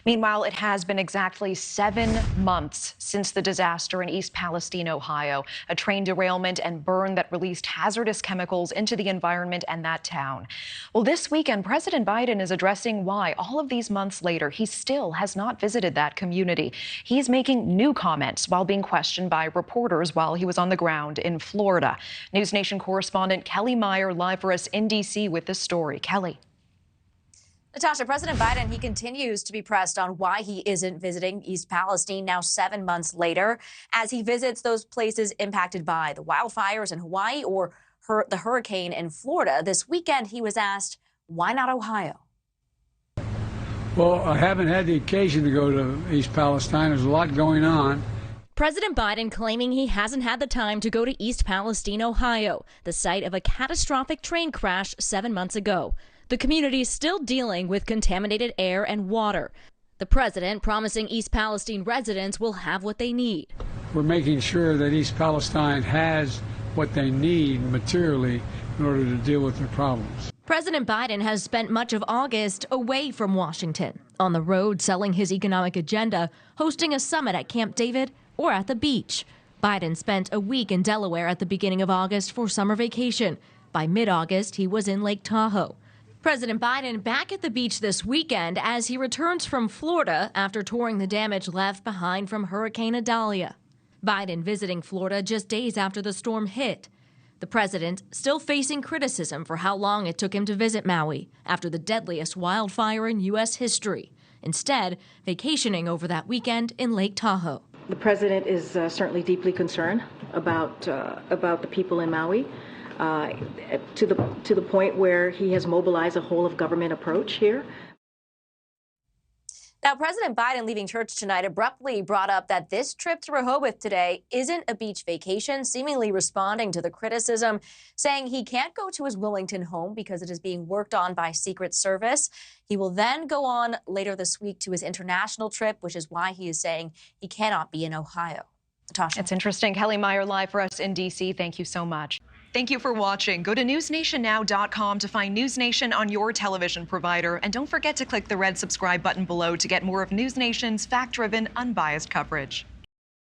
Meanwhile, it has been exactly 7 months since the disaster in East Palestine, Ohio, a train derailment and burn that released hazardous chemicals into the environment and that town. Well, this weekend, President Biden is addressing why all of these months later, he still has not visited that community. He's making new comments while being questioned by reporters while he was on the ground in Florida. NewsNation correspondent Kellie Meyer live for us in D.C. with this story. Kellie. Natasha, President Biden, he continues to be pressed on why he isn't visiting East Palestine now 7 months later, as he visits those places impacted by the wildfires in Hawaii or the hurricane in Florida. This weekend, he was asked, why not Ohio? Well, I haven't had the occasion to go to East Palestine. There's a lot going on. President Biden claiming he hasn't had the time to go to East Palestine, Ohio, the site of a catastrophic train crash 7 months ago. The community is still dealing with contaminated air and water. The president promising East Palestine residents will have what they need. We're making sure that East Palestine has what they need materially in order to deal with their problems. President Biden has spent much of August away from Washington, on the road selling his economic agenda, hosting a summit at Camp David or at the beach. Biden spent a week in Delaware at the beginning of August for summer vacation. By mid-August, he was in Lake Tahoe. President Biden back at the beach this weekend as he returns from Florida after touring the damage left behind from Hurricane Idalia. Biden visiting Florida just days after the storm hit. The president still facing criticism for how long it took him to visit Maui after the deadliest wildfire in U.S. history. Instead, vacationing over that weekend in Lake Tahoe. The president is certainly deeply concerned about the people in Maui. To the point where he has mobilized a whole of government approach here. Now, President Biden leaving church tonight abruptly brought up that this trip to Rehoboth today isn't a beach vacation, seemingly responding to the criticism, saying he can't go to his Wilmington home because it is being worked on by Secret Service. He will then go on later this week to his international trip, which is why he is saying he cannot be in Ohio. Natasha. It's interesting. Kellie Meyer live for us in D.C. Thank you so much. Thank you for watching. Go to newsnationnow.com to find NewsNation on your television provider. And don't forget to click the red subscribe button below to get more of NewsNation's fact-driven, unbiased coverage.